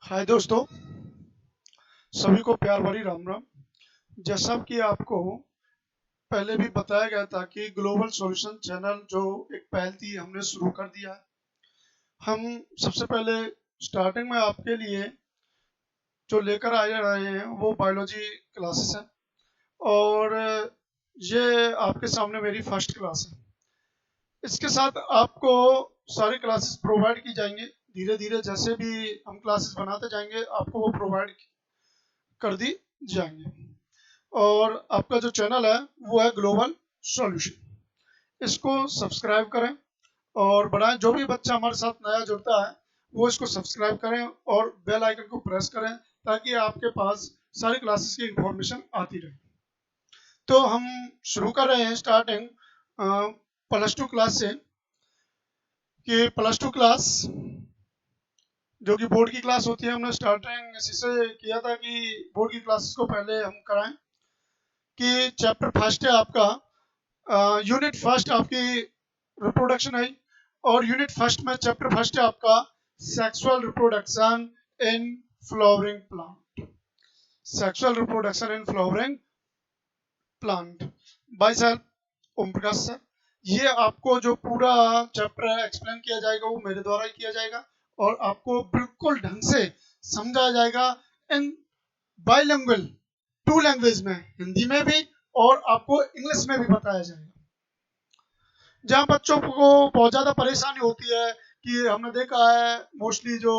हाय दोस्तों, सभी को प्यार भरी राम राम। जैसा कि आपको पहले भी बताया गया था कि ग्लोबल सॉल्यूशन चैनल जो एक पहल थी हमने शुरू कर दिया है। हम सबसे पहले स्टार्टिंग में आपके लिए जो लेकर आ रहे हैं वो बायोलॉजी क्लासेस है और ये आपके सामने मेरी फर्स्ट क्लास है। इसके साथ आपको सारी क्लासेस प्रोवाइड की जाएंगी। धीरे धीरे जैसे भी हम क्लासेस बनाते जाएंगे आपको वो प्रोवाइड कर दी जाएंगे। और आपका जो चैनल है वो है ग्लोबल सॉल्यूशन। इसको सब्सक्राइब करें और बढ़ाएं। जो भी बच्चा हमारे साथ नया जुड़ता है वो इसको सब्सक्राइब करें और बेल आइकन को प्रेस करें ताकि आपके पास सारी क्लासेस की इंफॉर्मेशन आती रहे। तो हम शुरू कर रहे हैं स्टार्टिंग +2 क्लास से कि +2 क्लास जो कि बोर्ड की क्लास होती है, हमने स्टार्टिंग इसी से किया था कि बोर्ड की क्लासेस को पहले हम कराएं कि चैप्टर फर्स्ट है आपका यूनिट फर्स्ट आपकी रिप्रोडक्शन है। और यूनिट फर्स्ट में चैप्टर फर्स्ट है आपका sexual reproduction in flowering plant. Sexual reproduction in flowering plant by sir Om Prakash sir. ये आपको जो पूरा चैप्टर है एक्सप्लेन किया जाएगा वो मेरे द्वारा ही किया जाएगा और आपको बिल्कुल ढंग से समझाया जाएगा इन बाइलिंगुअल 2 लैंग्वेज में, हिंदी में भी और आपको इंग्लिश में भी बताया जाएगा। जहाँ बच्चों को बहुत ज़्यादा परेशानी होती है कि हमने देखा है मोस्टली जो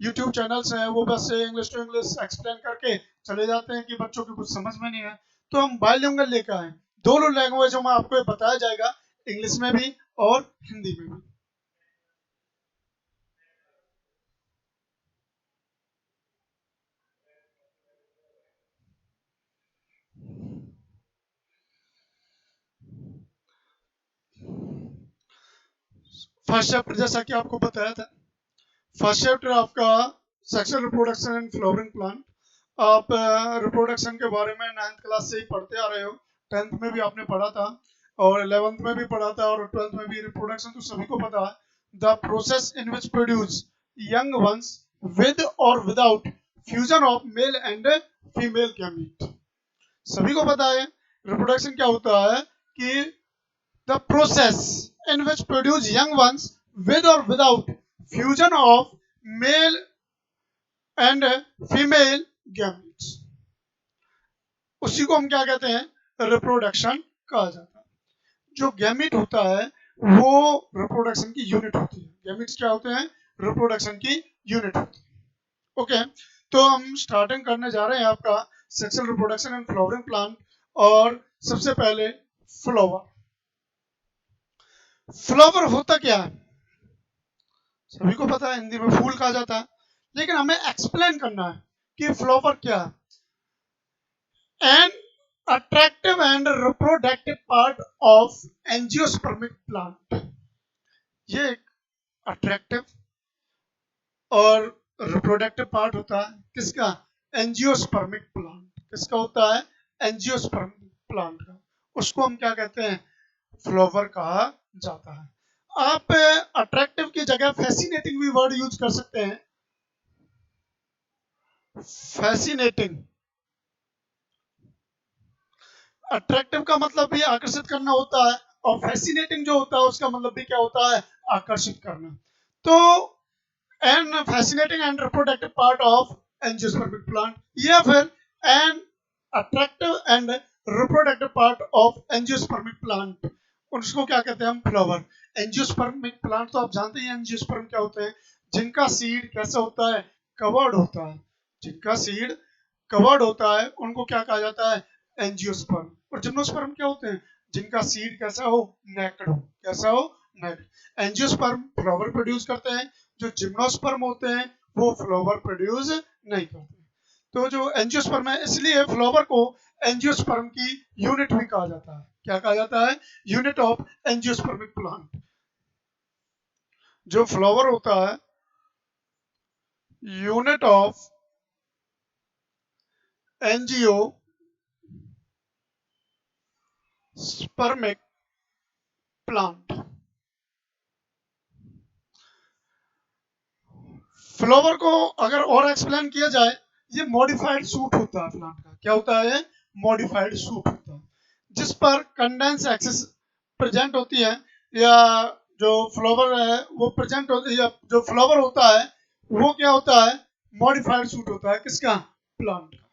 यूट्यूब चैनल्स हैं वो बस इंग्लिश टू इंग्लिश एक्सप्लेन करके चले जाते हैं कि बच्चों को कुछ समझ में नहीं है। तो हम बाइलिंगुअल लेकर आए, दोनों लैंग्वेजों में आपको बताया जाएगा, इंग्लिश में भी और हिंदी में भी। फर्स्ट चैप्टर जैसा कि आपको बताया था, फर्स्ट चैप्टर आपका sexual reproduction and flowering plant. आप रिप्रोडक्शन के बारे में 9th क्लास से ही पढ़ते आ रहे हो, 10th में भी आपने पढ़ा था और 11th में भी पढ़ा था और 12th में भी। रिप्रोडक्शन तो सभी को पता है, the process in which produce young ones with और without fusion of male and female gamete. सभी को पता है रिप्रोडक्शन क्या होता है कि the process in which produce young ones with or without fusion of male and female gametes, उसी को हम क्या कहते हैं, रिप्रोडक्शन कहा जाता है। जो गैमीट होता है वो रिप्रोडक्शन की यूनिट होती है। गैमीट्स क्या होते हैं, रिप्रोडक्शन की यूनिट होती है। ओके, तो हम स्टार्टिंग करने जा रहे हैं आपका sexual reproduction and flowering plant. और सबसे पहले फ्लावर। फ्लावर होता क्या है सभी को पता है, हिंदी में फूल कहा जाता है, लेकिन हमें एक्सप्लेन करना है कि फ्लावर क्या है। N attractive and reproductive part of angiospermic plant. ये एक अट्रैक्टिव और रिप्रोडक्टिव पार्ट होता है किसका, एंजियोस्पर्मिक प्लांट। किसका होता है, एंजियोस्पर्मिक प्लांट का। उसको हम क्या कहते हैं, फ्लावर कहा जाता है। आप अट्रैक्टिव की जगह फैसिनेटिंग भी वर्ड यूज कर सकते हैं। फैसिनेटिंग, अट्रैक्टिव का मतलब भी आकर्षित करना होता है और फैसिनेटिंग जो होता है उसका मतलब भी क्या होता है, आकर्षित करना। तो an fascinating and reproductive part of angiospermic plant, या फिर an attractive and reproductive part of angiospermic plant, उसको क्या कहते हैं हम, फ्लावर। एंजियोस्पर्मिक प्लांट तो आप जानते हैं एंजियोस्पर्म क्या होते हैं, जिनका सीड कैसा होता है, कवर्ड होता है। जिनका सीड कवर्ड होता है उनको क्या कहा जाता है, एंजियोस्पर्म। और जिम्नोस्पर्म क्या होते हैं, जिनका सीड कैसा हो, नेक्ड हो। कैसा हो, नेक्ड। एंजियोस्पर्म फ्लावर प्रोड्यूस करते हैं, जो जिम्नोस्पर्म होते हैं वो फ्लावर प्रोड्यूस नहीं करते। तो जो एंजियोस्पर्म है, इसलिए फ्लावर को एंजियोस्पर्म की यूनिट भी कहा जाता है। क्या कहा जाता है, यूनिट ऑफ एंजियोस्पर्मिक प्लांट। जो फ्लावर होता है, unit of angiospermic plant. Flower को अगर और एक्सप्लेन किया जाए, ये मॉडिफाइड सूट होता है प्लांट का। क्या होता है? मॉडिफाइड सूट होता है, जिस पर कंडेंस एक्सिस प्रेजेंट होती है, या जो फ्लावर है वो प्रेजेंट होती है, या जो फ्लावर होता है वो क्या होता है? मॉडिफाइड सूट होता है। किसका? प्लांट का।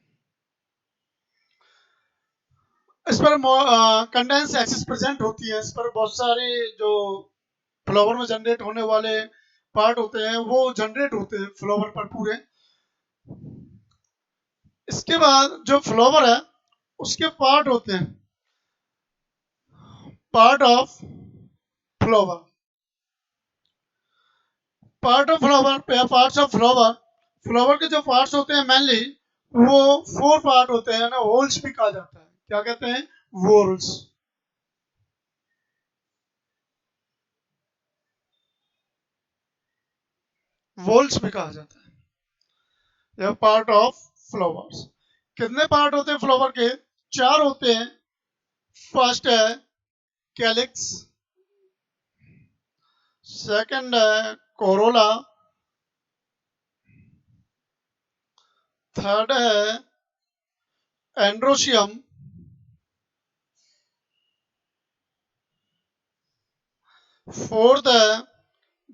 इस पर कंडेंस एक्सिस प्रेजेंट होती है, इस पर बहुत सारे जो फ्लावर में जनरेट होने वाले पार्ट होते हैं वो जनरेट होते हैं फ्लावर पर पूरे। इसके बाद जो फ्लावर है उसके पार्ट होते हैं, part of flower. Part of flower या पार्ट्स ऑफ फ्लावर, फ्लावर के जो पार्ट्स होते हैं मेनली वो 4 पार्ट होते हैं ना, होल्स भी कहा जाता है। क्या कहते हैं? वोल्स। वोल्स भी कहा जाता है। यह पार्ट ऑफ फ्लावर्स। कितने पार्ट होते हैं फ्लावर के? 4 होते हैं। फर्स्ट है कैलिक्स, सेकंड है कोरोला, थर्ड है एंड्रोशियम, फोर्थ है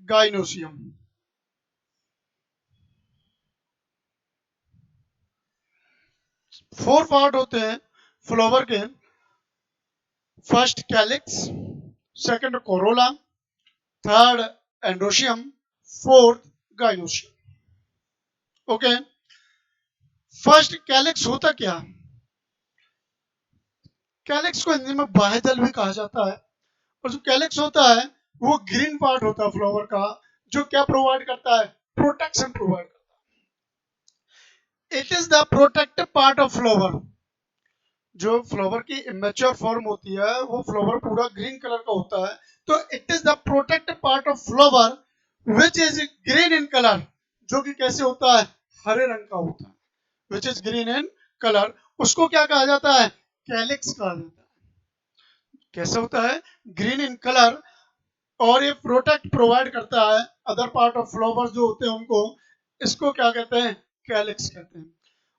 गाइनोशियम। 4 पार्ट होते हैं फ्लावर के। First calyx, second Corolla, third androecium, fourth gynoecium. Okay. First calyx होता क्या? कैलिक्स को हिंदी में बाह्यदल भी कहा जाता है। और जो कैलिक्स होता है वो ग्रीन पार्ट होता है फ्लावर का, जो क्या प्रोवाइड करता है? प्रोटेक्शन प्रोवाइड करता है। It is the protective part of flower. जो फ्लावर की इमेच्योर फॉर्म होती है वो फ्लावर पूरा ग्रीन कलर का होता है, तो it is the protective part of flower which is green in colour. जो कि कैसे होता है? हरे रंग का होता है, which is green in colour. उसको क्या कहा जाता है? कैलिक्स कहा जाता है। कैसे होता है? Green in colour. और ये प्रोटेक्ट प्रोवाइड करता है अदर पार्ट ऑफ फ्लावर्स जो होते हैं उनको। इसको क्या कहते हैं? कैलिक्स कहते हैं।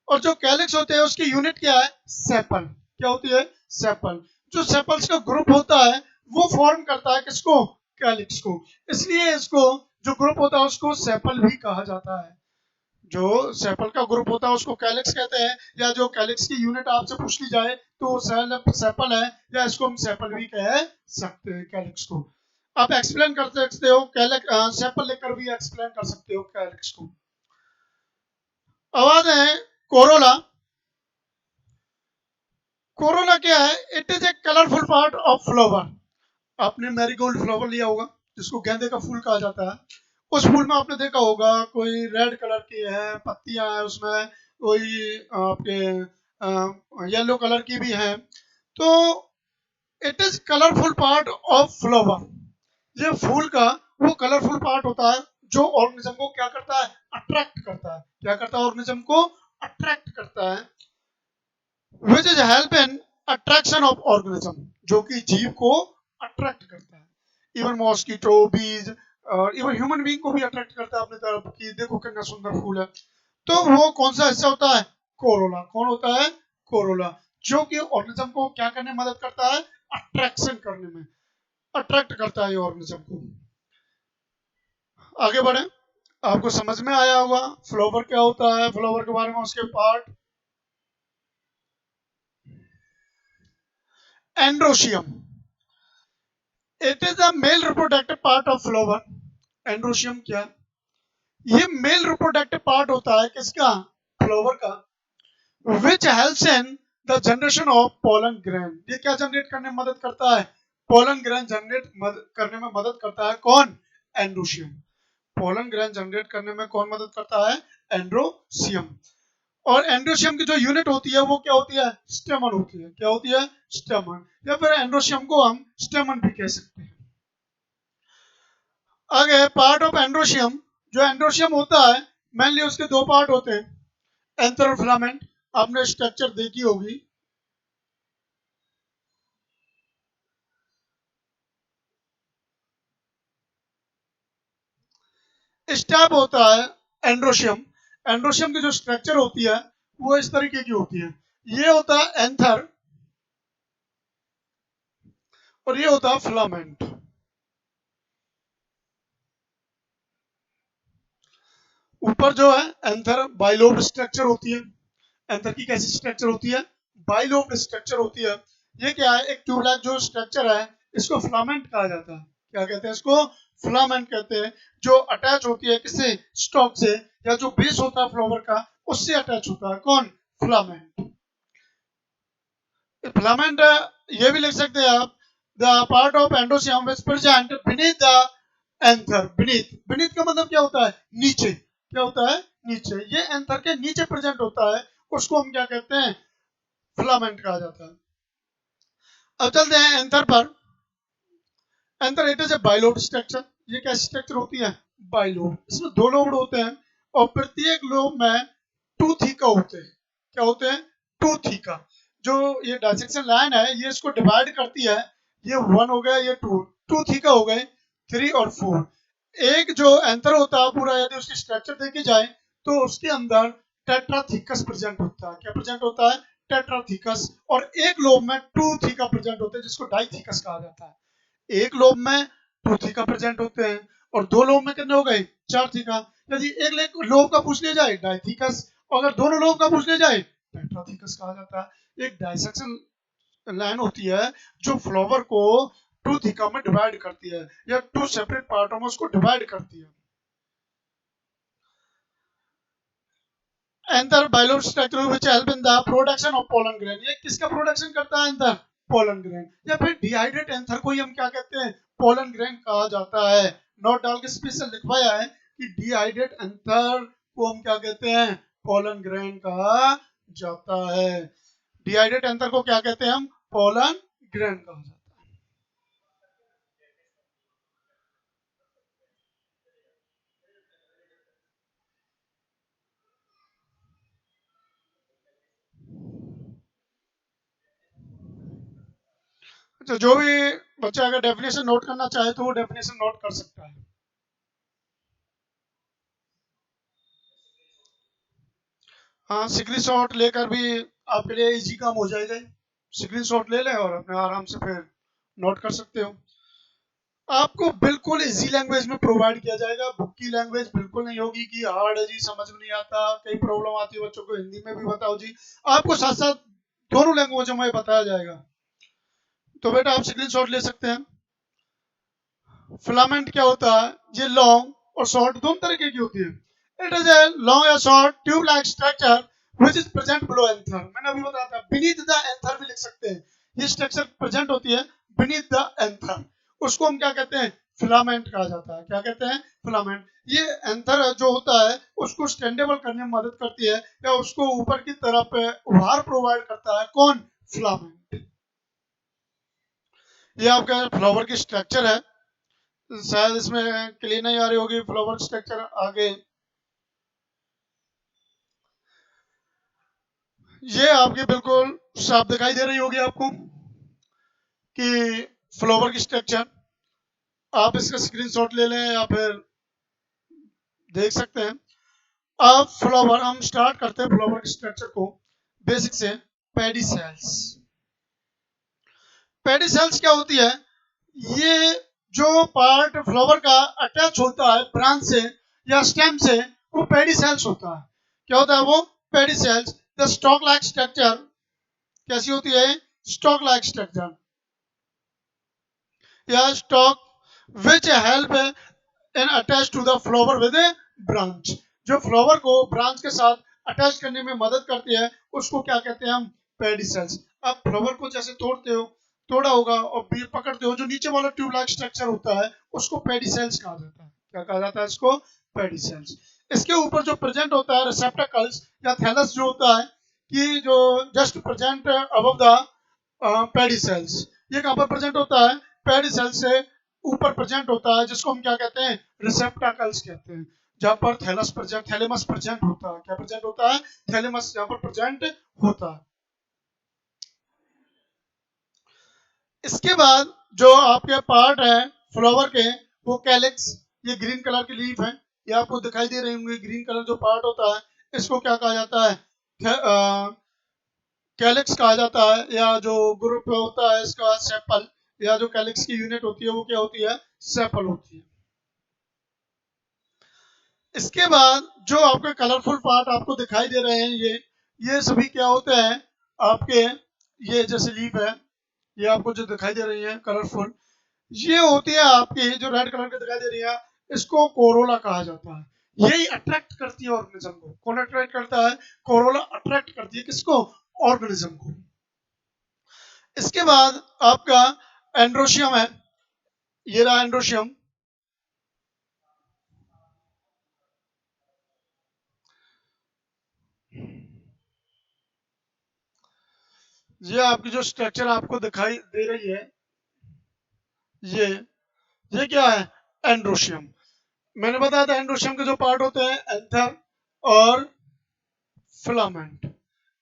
और जो कैलिक्स होते हैं उसकी यूनिट क्या है? सेपल। क्या होती है? सेपल। जो सेपल्स का ग्रुप होता है वो फॉर्म करता है किसको? कैलिक्स को। इसलिए इसको जो ग्रुप होता है उसको सेपल भी कहा जाता है। जो सेपल का ग्रुप होता है उसको कैलिक्स कहते हैं। या जो कैलिक्स की यूनिट आपसे पूछ ली जाए तो सेल सेपल है, या इसको हम सेपल भी कह सकते हैं कैलिक्स को। आप एक्सप्लेन कर सकते हो कैलिक सेपल लेकर भी एक्सप्लेन कर सकते हो कैलिक्स को। आवाज है कोरोला। कोरोला क्या है? It is a colourful part of flower. आपने मैरीगोल्ड फ्लावर लिया होगा जिसको गेंदे का फूल कहा जाता है। उस फूल में आपने देखा होगा कोई रेड कलर की है पत्तियां हैं उसमें, कोई आपके येलो कलर की भी है। तो it is colourful part of flower. ये फूल का वो कलरफुल पार्ट होता है जो ऑर्गेनिज्म को क्या करता है? अट्रैक्ट करता है। क्या करता है? ऑर्गेनिज्म को अट्रैक्ट करता है। Which is help in attraction of organism. जो कि जीव को अट्रैक्ट करता है। इवन मॉस्किटो, बीज, और इवन ह्यूमन बीइंग को भी अट्रैक्ट करता है अपनी तरफ कि देखो कितना सुंदर फूल है। तो वो कौन सा हिस्सा होता है? कोरोला। कौन होता है? कोरोला। जो कि ऑर्गेनिज्म को क्या करने में मदद करता है? अट्रैक्शन करने में। अट्रैक्ट करता है ये ऑर्गेनिज्म को। आगे बढ़े। आपको समझ में आया होगा फ्लावर क्या होता है, फ्लावर के बारे में, उसके part. Androecium. It is the male reproductive part of flower. Androecium क्या? ये मेल रिप्रोडक्टिव पार्ट होता है किसका? फ्लावर का। Which helps in the generation of pollen grain. ये क्या जनरेट करने में मदद करता है? पोलन ग्रेन जनरेट करने में मदद करता है। कौन? एंड्रोशियम। पोलन ग्रेन जनरेट करने में कौन मदद करता है? एंड्रोशियम। और एंड्रोशियम की जो यूनिट होती है वो क्या होती है? स्टेमन होती है। क्या होती है? स्टेमन। या फिर एंड्रोशियम को हम स्टेमन भी कह सकते हैं। आगे पार्ट ऑफ एंड्रोशियम। जो एंड्रोशियम होता है मेनली उसके 2 पार्ट होते हैं। एंथरल फिलामेंट, आपने स्ट्रक्चर देखी होगी। स्टेप होता है एंड्रोशियम। एंड्रोशियम की जो स्ट्रक्चर होती है वो इस तरीके की होती है। ये होता है एंथर और ये होता है फिलामेंट। ऊपर जो है एंथर बाइलोब्ड स्ट्रक्चर होती है। एंथर की कैसी स्ट्रक्चर होती है? बाइलोब्ड स्ट्रक्चर होती है। ये क्या है? एक ट्यूबलाइक जो स्ट्रक्चर है इसको फिलामेंट कहा जाता है। क्या कहते हैं इसको? फिलामेंट कहते हैं। जो अटैच होती है किससे? स्टॉक से, या जो बेस होता है फ्लावर का उससे अटैच होता है। कौन? फिलामेंट। फिलामेंट ये भी लिख सकते हैं आप, the part of एंडोसियम which present beneath the anther. Beneath, beneath का मतलब क्या होता है? नीचे। क्या होता है? नीचे। ये एंथर के नीचे प्रेजेंट होता है, उसको हम क्या कहते हैं? फिलामेंट कहा जाता है। अब चलते हैं एंथर पर। Anther it is a bilobe structure. ये क्या स्ट्रक्चर होती है? बाइलोब। इसमें दो लोब होते हैं और प्रत्येक लोब में टू थीका होते हैं। क्या होते हैं? Two theca. जो ये डायसेक्शन लाइन है ये इसको डिवाइड करती है। ये वन हो गया, ये टू, टू थीका हो गए, थ्री और फोर। एक जो एंथर होता है पूरा, यदि उसकी स्ट्रक्चर देखी जाए तो उसके अंदर टेट्राथीकस प्रेजेंट होता है। क्या प्रेजेंट होता है? टेट्राथीकस। और एक लोब में टू थीका प्रेजेंट होते हैं जिसको डाइथीकस कहा जाता है। एक लोब में टू थीका प्रेजेंट होते हैं और दो लोब में कितने हो गए? चार थीका। यदि एक लोब का पूछ लिया जाए डाइथीकस, और अगर दोनों लोब का पूछ लिया जाए टेट्राथीकस कहा जाता है। एक डाइसेक्शन लाइन होती है जो फ्लावर को टू थीका में डिवाइड करती है, या टू सेपरेट पार्टों में उसको डिवाइड करती है। Anther bilobe structure which help in the production of pollen grain. ये किसका प्रोडक्शन करता है? Anther pollen grain. या फिर डिहाइड्रेट एंथर को ही हम क्या कहते हैं? पोलन ग्रेन कहा जाता है। नोट डाल के स्पेशल लिखवाया है कि डिहाइड्रेट एंथर को हम क्या कहते हैं? पोलन ग्रेन कहा जाता है। डिहाइड्रेट एंथर को क्या कहते हैं हम? पोलन ग्रेन कहा जाता है। तो जो भी बच्चा अगर डेफिनेशन नोट करना चाहे तो वो डेफिनेशन नोट कर सकता है। हाँ, स्क्रीन शॉट लेकर भी आपके लिए इजी काम हो जाएगा। स्क्रीन शॉट ले लें और अपने आराम से फिर नोट कर सकते हो। आपको बिल्कुल इजी लैंग्वेज में प्रोवाइड किया जाएगा। बुक की लैंग्वेज बिल्कुल नहीं होगी कि हार्ड है जी, समझ में नहीं आता, कई प्रॉब्लम आती है बच्चों को, हिंदी में भी बताओ जी। आपको साथ साथ दोनों लैंग्वेजों में बताया जाएगा। तो बेटा आप स्क्रीन शॉट ले सकते हैं। फिलामेंट क्या होता है? ये लॉन्ग और शॉर्ट दोनों तरीके की होती है। इट इज ए लॉन्ग या short tube like structure which is present below anther. मैंने अभी बताया था, बीनीथ द एंथर भी लिख सकते हैं। ये स्ट्रक्चर प्रेजेंट होती है बीनीथ द एंथर, उसको हम क्या कहते हैं? फिलामेंट कहा जाता है। क्या कहते हैं? फिलामेंट। ये एंथर जो होता है उसको स्टेंडेबल करने में मदद करती है, या उसको ऊपर की तरफ उभार प्रोवाइड करता है। कौन? फिलामेंट। ये आपका फ्लावर की स्ट्रक्चर है। शायद इसमें क्लियर नहीं आ रही होगी फ्लावर स्ट्रक्चर आगे। ये आपके बिल्कुल साफ दिखाई दे रही होगी आपको कि फ्लावर की स्ट्रक्चर। आप इसका स्क्रीनशॉट ले लें या फिर देख सकते हैं। अब फ्लावर हम स्टार्ट करते हैं फ्लावर के स्ट्रक्चर को बेसिक से। पेडी सेल्स। पेडी सेल्स क्या होती है? ये जो पार्ट फ्लावर का अटैच होता है ब्रांच से या स्टेम से, वो पेडी सेल्स होता है। क्या होता है वो? Pedicels. The stalk like structure कैसी होती है? स्टॉक लाइक स्ट्रक्चर या stalk which help in attach to the flower with a branch. जो फ्लावर को ब्रांच के साथ अटैच करने में मदद करती है उसको क्या कहते हैं हम? पेडिसेल्स। आप फ्लावर को जैसे तोड़ते हो, तोड़ा होगा और बीज पकड़ते हो, जो नीचे वाला ट्यूब लाइक स्ट्रक्चर होता है उसको पेडिसेल्स कहा जाता है। क्या कहा जाता है इसको? पेडिसेल्स। इसके ऊपर जो प्रेजेंट होता है रिसेप्टकल्स या थैलस जो होता है, कि जो जस्ट प्रेजेंट अबव द पेडिसेल्स। ये कहाँ पर प्रेजेंट होता है? पेडिसेल्स से ऊपर प्रेजेंट होता है, जिसको हम क्या कहते हैं? रिसेप्टाकल्स कहते हैं। जहां पर थैलेमस प्रेजेंट होता है। क्या प्रेजेंट होता है? थैलेमस जहां पर प्रेजेंट होता है। इसके बाद जो आपके पार्ट है फ्लावर के, वो कैलिक्स। ये ग्रीन कलर की लीफ है। ये आपको दिखाई दे रहे होंगे ग्रीन कलर जो पार्ट होता है, इसको क्या कहा जाता है? कैलिक्स कहा जाता है, या जो ग्रुप होता है इसका सेपल, या जो कैलिक्स की यूनिट होती है वो क्या होती है? सेपल होती है। इसके बाद जो आपके कलरफुल पार्ट आपको दिखाई दे रहे हैं, ये सभी क्या होते हैं आपके? ये जैसे लीफ है, ये आपको जो दिखाई दे रही है कलरफुल, ये होती है आपकी जो रेड कलर की दिखाई दे रही है, इसको कोरोला कहा जाता है। यही अट्रैक्ट करती है ऑर्गेनिज्म को। कौन अट्रैक्ट करता है? कोरोला अट्रैक्ट करती है किसको? ऑर्गेनिज्म को। इसके बाद आपका एंड्रोशियम है, ये रहा एंड्रोशियम। ये आपकी जो स्ट्रक्चर आपको दिखाई दे रही है, ये ये क्या है? एंड्रोशियम। मैंने बताया था एंड्रोशियम के जो पार्ट होते हैं, एंथर और फिलामेंट।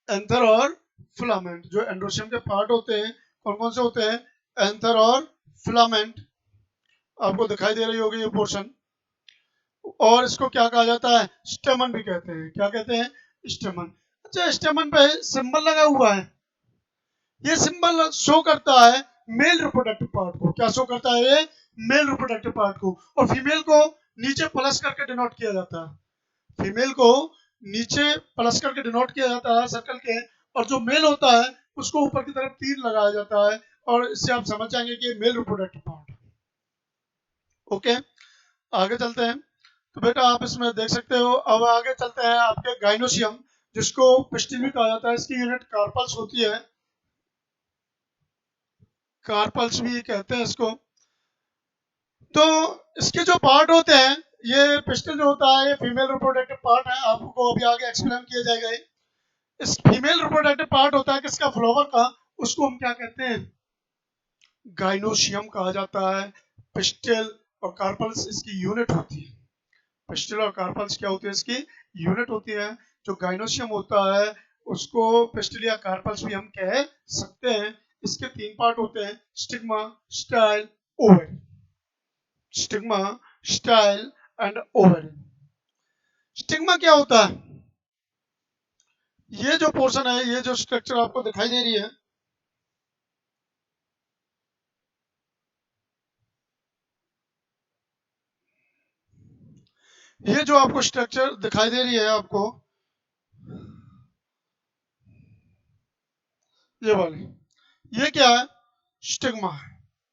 एंथर और फिलामेंट जो एंड्रोशियम के पार्ट होते हैं, कौन कौन से होते हैं? एंथर और फिलामेंट। आपको दिखाई दे रही होगी ये पोर्शन। और इसको क्या कहा जाता है? स्टेमन भी कहते हैं। क्या कहते हैं? स्टेमन। अच्छा, स्टेमन पे सिंबल लगा हुआ है, ये सिंबल शो करता है मेल रिप्रोडक्टिव पार्ट को। क्या शो करता है? ये मेल रिप्रोडक्टिव पार्ट को। और फीमेल को नीचे प्लस करके डिनोट किया जाता है। फीमेल को नीचे प्लस करके डिनोट किया जाता है सर्कल के, और जो मेल होता है उसको ऊपर की तरफ तीर लगाया जाता है, और इससे आप समझ जाएंगे कि ये मेल रिप्रोडक्टिव पार्ट है। ओके, आगे चलते हैं। तो बेटा आप इसमें देख सकते हो। अब आगे चलते हैं आपके गाइनोसियम, जिसको पिस्टिल भी कहा जाता है। इसकी यूनिट कार्पल्स होती है, कार्पल्स भी कहते हैं इसको। तो इसके जो पार्ट होते हैं, ये पिस्टल जो होता है ये फीमेल रिप्रोडक्टिव पार्ट है, आपको अभी आगे एक्सप्लेन किया जाएगा। इस फीमेल रिप्रोडक्टिव पार्ट होता है किसका? फ्लावर का। उसको हम क्या कहते हैं? गाइनोशियम कहा जाता है। पिस्टल और कार्पल्स इसकी यूनिट होती है। पिस्टल और कार्पल्स क्या होती है? इसकी यूनिट होती है। जो गाइनोशियम होता है उसको पिस्टल या कार्पल्स भी हम कह सकते हैं। इसके तीन पार्ट होते हैं, stigma, style, ovary. Stigma, style and ovary. Stigma क्या होता है? ये जो पोर्शन है, ये जो स्ट्रक्चर आपको दिखाई दे रही है, ये जो आपको स्ट्रक्चर दिखाई दे रही है आपको, ये वाली, ये क्या है? स्टिग्मा है।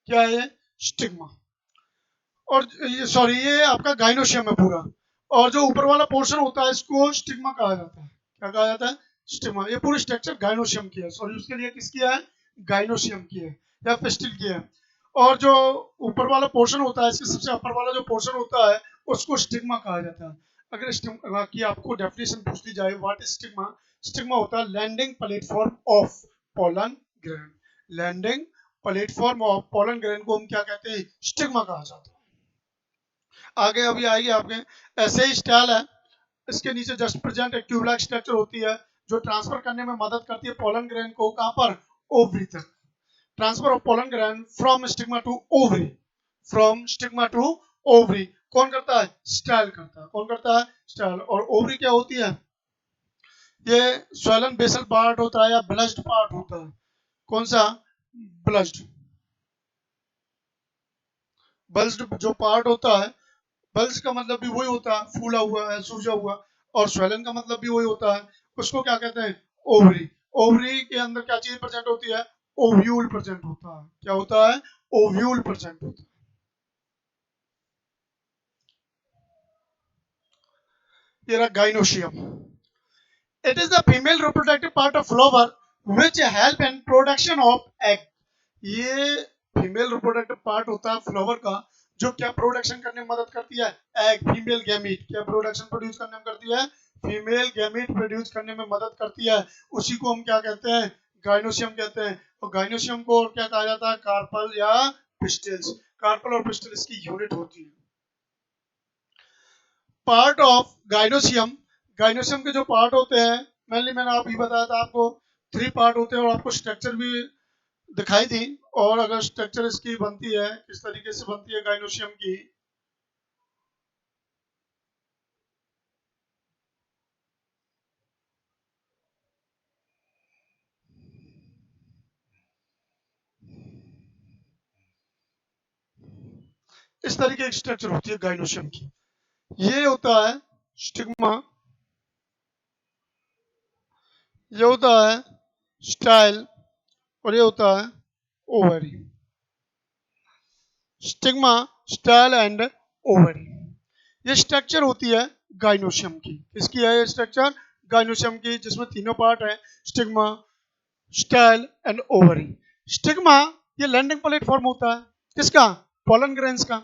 क्या है ये? स्टिग्मा। और ये सॉरी, ये आपका गाइनोशियम है पूरा। और जो ऊपर वाला पोर्शन होता है इसको स्टिग्मा कहा जाता है। क्या कहा जाता है? स्टिग्मा। ये पूरी स्ट्रक्चर गाइनोशियम की है। सॉरी, उसके लिए किसकी है? गाइनोशियम की है या पिस्टिल की है। और जो ऊपर वाला पोर्शन होता है, इसके सबसे ऊपर वाला जो पोर्शन होता है उसको स्टिग्मा कहा जाता है। अगर स्टिग्मा की आपको डेफिनेशन पूछ ली जाए, व्हाट इज स्टिग्मा? स्टिग्मा होता है landing platform of pollen grain. Landing platform of pollen grain को हम क्या कहते हैं? स्टिग्मा कहा जाता है। आगे अभी आएगी आपके। ऐसे ही स्टाइल है, इसके नीचे जस्ट प्रेजेंट एक ट्यूब लाइक स्ट्रक्चर होती है जो ट्रांसफर करने में मदद करती है पोलन ग्रेन को। कहां पर? ओवरी तक। Transfer of pollen grain from stigma to ovary. From stigma to ovary कौन करता है? स्टाइल करता है। कौन करता है? स्टाइल। और ओवरी क्या होती है? ये स्वैलन बेसल पार्ट होता है या ब्लस्ड पार्ट होता है। कौन सा? ब्लस्ड। ब्लस्ड जो पार्ट होता है, बल्ज का मतलब भी वही होता है, फूला हुआ है, सूजा हुआ। और स्वेलन का मतलब भी वही होता है। उसको क्या कहते हैं? ओवरी। ओवरी के अंदर क्या चीज प्रेजेंट होती है? ओव्यूल प्रेजेंट होता है। क्या होता है? ओव्यूल प्रेजेंट होता है। ये रहा gynoecium. It is the female reproductive part of flower which help in production of egg. ये फीमेल रिप्रोडक्टिव पार्ट होता है फ्लावर का, जो क्या प्रोडक्शन करने में मदद करती है? Egg, female gamete. क्या प्रोडक्शन प्रोड्यूस करने में करती है? फीमेल गैमीट प्रोड्यूस करने में मदद करती है। उसी को हम क्या कहते हैं? गाइनोशियम कहते हैं। और गाइनोशियम को और क्या कहा जाता है? कार्पल या पिस्टिल्स। कार्पल और पिस्टिल इसकी यूनिट होती है। Part of gynoecium. गाइनोशियम के जो पार्ट होते हैं, मेनली मैंने आप ही बताया था आपको, थ्री पार्ट होते हैं। और आपको स्ट्रक्चर भी दिखाई दी। और अगर स्ट्रक्चर इसकी बनती है, किस तरीके से बनती है गाइनोशियम की, इस तरीके की स्ट्रक्चर होती है गाइनोशियम की। ये होता है स्टिग्मा, ये होता है स्टाइल, और ये होता है ovary. Stigma, style and ovary, ये स्ट्रक्चर होती है गाइनोशियम की। किसकी है ये स्ट्रक्चर? गाइनोशियम की, जिसमें तीनों पार्ट है, stigma, style and ovary. Stigma ये लैंडिंग प्लेटफॉर्म होता है किसका? पोलन ग्रेन्स का।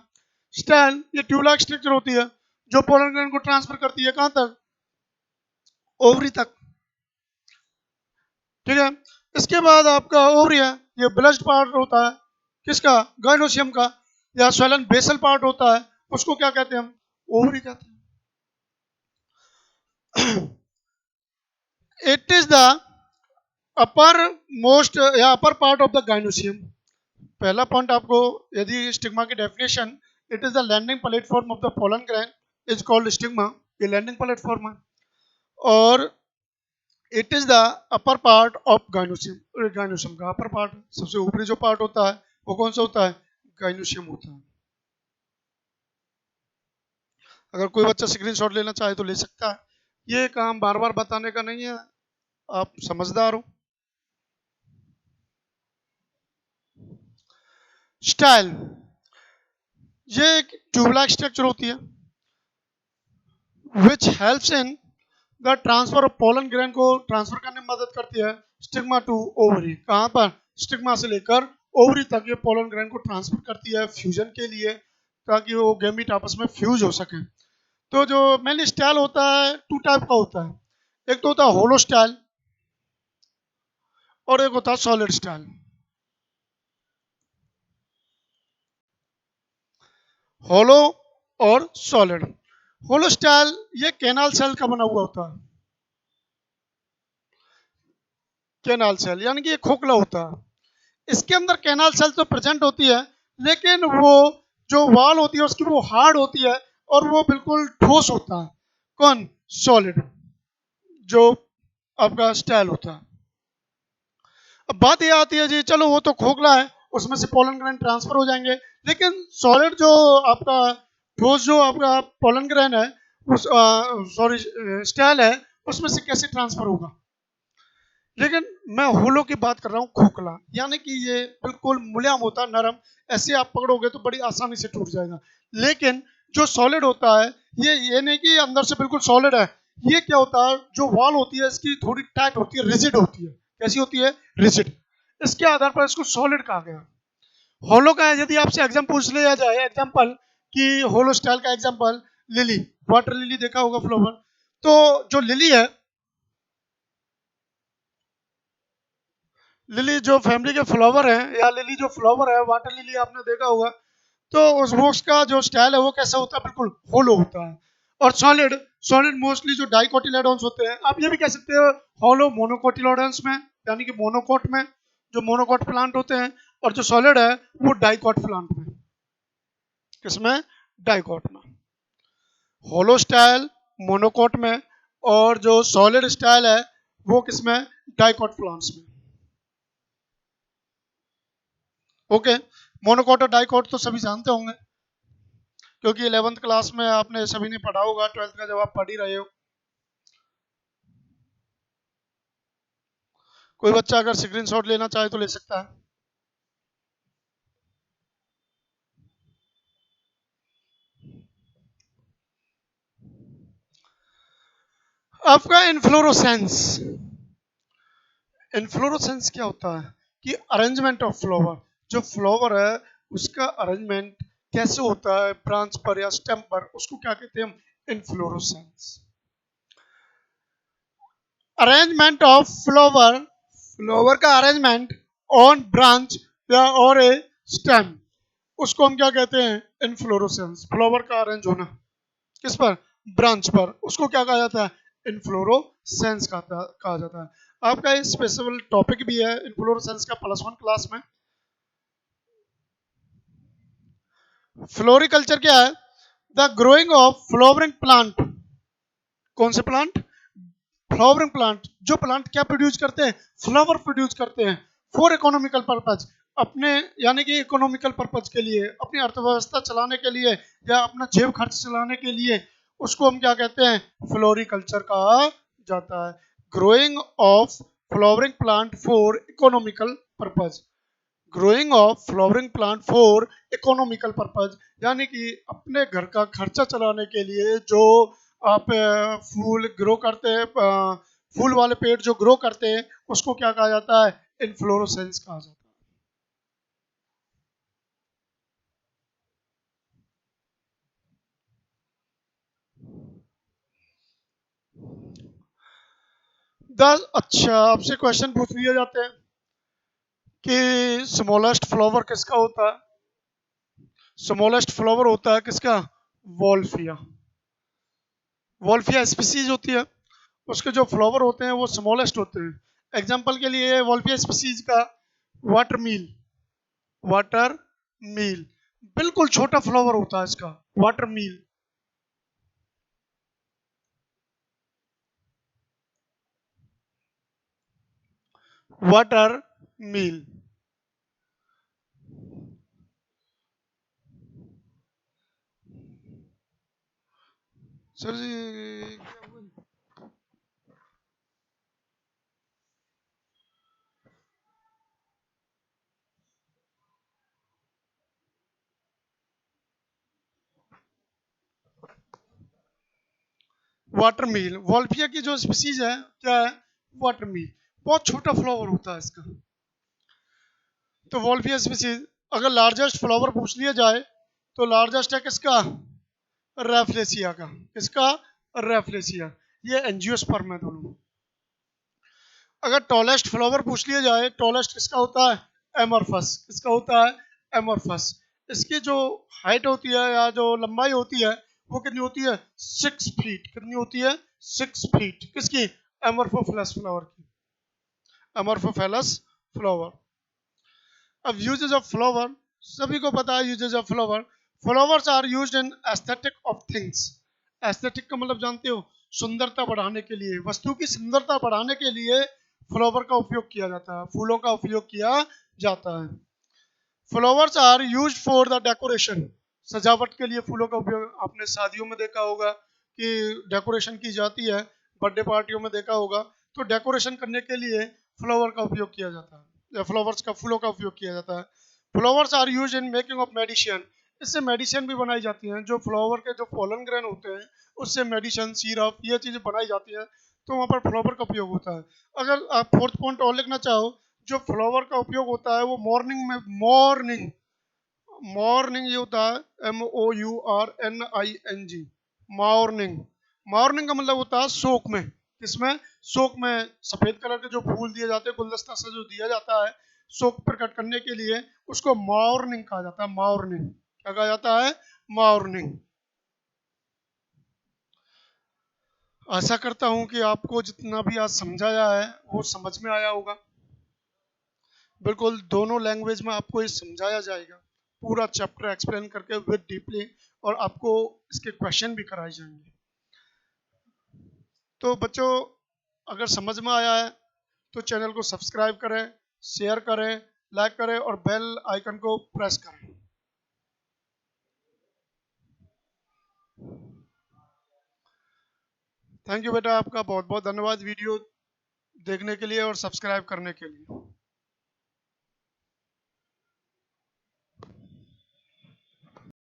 स्टाइल ये ट्यूब लाइक स्ट्रक्चर होती है जो पोलन ग्रेन को ट्रांसफर करती है कहां तक? ओवरी तक। ठीक है। इसके बाद आपका ओवरी है, ये ब्लस्ट पार्ट होता है किसका? गाइनोशियम का। या स्वेलन बेसल पार्ट होता है, उसको क्या कहते हैं हम? ओवरी कहते हैं। It is the uppermost या upper part of the gynoecium. पहला पॉइंट आपको, यदि स्टिग्मा की definition, it is the landing platform of the pollen grain is called stigma, ये लैंडिंग प्लेटफॉर्म है। और it is the upper part of gynoecium, gynoecium का upper part, सबसे ऊपरी जो पार्ट होता है वो कौन सा होता है? गाइनोशियम होता है। अगर कोई बच्चा स्क्रीनशॉट लेना चाहे तो ले सकता है, ये काम बार बार बताने का नहीं है, आप समझदार हो। स्टाइल ये एक ट्यूबलाइक स्ट्रक्चर होती है which helps in the transfer of pollen grain को ट्रांसफर करने में मदद करती है स्टिग्मा टू ओवरी। कहां पर? स्टिग्मा से लेकर ओवरी तक ये पोलन ग्रेन को ट्रांसफर करती है फ्यूजन के लिए, ताकि वो गैमीट आपस में फ्यूज हो सके। तो जो मेनली स्टाइल होता है टू टाइप का होता है, एक तो होता है होलो स्टाइल और एक होता है सॉलिड स्टाइल। होलो और सॉलिड। होलो स्टाइल ये कैनाल सेल का बना हुआ होता है, कैनाल सेल यानी कि ये खोखला होता है। इसके अंदर कैनाल सेल तो प्रेजेंट होती है, लेकिन वो जो वॉल होती है उसकी वो हार्ड होती है और वो बिल्कुल ठोस होता है। कौन? सॉलिड, जो आपका स्टाइल होता है। अब बात ये आती है जी, चलो वो तो खोखला है, उसमें से पोलन ग्रेन ट्रांसफर हो जाएंगे, लेकिन सॉलिड जो आपका ठोस जो आपका पोलन ग्रेन है, उस सॉरी स्टाइल है, उसमें से कैसे ट्रांसफर होगा? लेकिन मैं होलो की बात कर रहा हूँ, खोखला, यानी कि ये बिल्कुल मुलायम होता है, नरम, ऐसे आप पकड़ोगे तो बड़ी आसानी से टूट जाएगा। लेकिन जो सॉलिड होता है, ये नहीं कि अंदर से बिल्कुल सॉलिड है, ये क्या होता है, जो वॉल होती है इसकी थोड़ी टाइट होती है, रिजिड होती है। कैसी होती है? रिजिड। इसके आधार पर इसको सॉलिड कहा गया। होलो का यदि आपसे एग्जाम पूछ लिया जाए, एग्जाम्पल कि होलो स्टाइल का एग्जाम्पल, लिली, वाटर लिली देखा होगा फ्लावर, तो जो लिली है, लिली जो फैमिली के फ्लावर है, या लिली जो फ्लावर है, वाटर लिली आपने देखा होगा, तो उस बॉक्स का जो स्टाइल है वो कैसा होता है? बिल्कुल होलो होता है। और सॉलिड, सॉलिड मोस्टली जो डाइकोटिलेडोन्स होते हैं, आप ये भी कह सकते हो होलो मोनोकोटिलेडोन्स में, यानी कि मोनोकोट में, जो मोनोकोट प्लांट होते हैं, और जो सॉलिड है वो डाइकोट प्लांट में। किसमें? डाइकोट में। होलो स्टाइल मोनोकोट में, और जो सॉलिड स्टाइल है वो किसमें? डाइकोट प्लांट्स में। ओके। मोनोकोट और डाइकोट तो सभी जानते होंगे, क्योंकि 11th क्लास में आपने सभी ने पढ़ा होगा, 12th का जब आप पढ़ ही रहे हो। कोई बच्चा अगर स्क्रीनशॉट लेना चाहे तो ले सकता है। आपका इन्फ्लोरोसेंस, इन्फ्लोरोसेंस क्या होता है? कि अरेंजमेंट ऑफ फ्लावर, जो फ्लावर है उसका अरेंजमेंट कैसे होता है ब्रांच पर या स्टेम पर, उसको क्या कहते हैं हम? Inflorescence. Arrangement of flower, flower का अरेंजमेंट ऑन ब्रांच या और ए स्टेम, उसको हम क्या कहते हैं? इन्फ्लोरोसेंस। फ्लावर का अरेंज होना किस पर? ब्रांच पर, उसको क्या कहा जाता है? इन्फ्लोरोसेंस कहा जाता है। आपका स्पेशल टॉपिक भी है इन्फ्लोरोसेंस का +1 क्लास में। फ्लोरिकल्चर क्या है? The growing of flowering plant. कौन से प्लांट? Flowering plant. जो प्लांट क्या प्रोड्यूस करते हैं? फ्लावर प्रोड्यूस करते हैं फॉर इकोनॉमिकल पर्पज, अपने यानी कि इकोनॉमिकल पर्पज के लिए, अपनी अर्थव्यवस्था चलाने के लिए या अपना जेब खर्च चलाने के लिए, उसको हम क्या कहते हैं, फ्लोरिकल्चर कहा जाता है। Growing of flowering plant for economical purpose, growing of flowering plant for economical purpose, यानी कि अपने घर का खर्चा चलाने के लिए जो आप फूल ग्रो करते हैं, फूल वाले पेड़ जो ग्रो करते हैं, उसको क्या कहा जाता है, इन्फ्लोरेसेंस कहा जाता है। अच्छा, आपसे क्वेश्चन पूछ लिए जाते हैं कि स्मॉलेस्ट फ्लावर किसका होता है। स्मॉलेस्ट फ्लावर होता है किसका, वॉल्फिया। वॉल्फिया स्पीसीज होती है, उसके जो फ्लावर होते हैं वो स्मॉलेस्ट होते हैं। एग्जांपल के लिए वॉल्फिया स्पीसीज का वाटर मील, वाटर मील बिल्कुल छोटा फ्लावर होता है इसका, वाटर मील। वाटर मील। सर जी, वाटर मील वॉल्फिया की जो स्पीसीज है क्या है, वाटर मील। बहुत छोटा फ्लावर होता है इसका। तो वॉल्फिया स्पीसीज, अगर लार्जेस्ट फ्लावर पूछ लिया जाए तो लार्जेस्ट है किसका, रेफ्लेसिया का। किसका, रेफ्लेसिया। ये एंजियोस्पर्म है दोनों। अगर टॉलेस्ट फ्लावर पूछ लिया जाए, टॉलेस्ट किसका होता है, एमorphous। किसका होता है, एमorphous। इसकी जो हाइट होती है या जो लंबाई होती है वो कितनी होती है, 6 फीट। कितनी होती है, 6 फीट। किसकी, एमorphophallus फ्लावर की, एमorphophallus फ्लावर। अब यूजेस ऑफ फ्लावर, सभी को पता है uses of flower. Flowers are used in aesthetic of things. Aesthetic का मतलब जानते हो, सुंदरता बढ़ाने के लिए, वस्तु की सुंदरता बढ़ाने के लिए फ्लावर का उपयोग किया जाता है, फूलों का उपयोग किया जाता है। Flowers are used for the decoration. सजावट के लिए फूलों का उपयोग, आपने शादियों में देखा होगा कि डेकोरेशन की जाती है, बर्थडे पार्टियों में देखा होगा, तो डेकोरेशन करने के लिए फ्लावर का उपयोग किया जाता है, या फ्लावर्स का, फूलों का उपयोग किया जाता है। Flowers are used in making of medicine. इससे मेडिसिन भी बनाई जाती हैं, जो फ्लावर के जो पोलन ग्रेन होते हैं उससे मेडिसिन, सिरप, ये चीजें बनाई जाती हैं, तो वहाँ पर फ्लावर का उपयोग होता है। अगर आप फोर्थ पॉइंट और लिखना चाहो, जो फ्लावर का उपयोग होता है वो मॉर्निंग में, मॉर्निंग, मॉर्निंग ये होता है MOURNING, मॉर्निंग। मॉर्निंग का मतलब होता है सोक में। किसमें, सोक में। सफेद कलर के जो फूल दिए जाते हैं, गुलदस्ता से जो दिया जाता है सोक प्रकट करने के लिए, उसको मॉर्निंग कहा जाता है। मॉर्निंग क्या कहा जाता है, मॉर्निंग। आशा करता हूं कि आपको जितना भी आज समझाया है वो समझ में आया होगा। बिल्कुल दोनों लैंग्वेज में आपको ये समझाया जाएगा, पूरा चैप्टर एक्सप्लेन करके विद डीपली, और आपको इसके क्वेश्चन भी कराए जाएंगे। तो बच्चों, अगर समझ में आया है तो चैनल को सब्सक्राइब करें, शेयर करें, लाइक करें और बेल आइकन को प्रेस करें। थैंक यू बेटा, आपका बहुत बहुत धन्यवाद वीडियो देखने के लिए और सब्सक्राइब करने के लिए।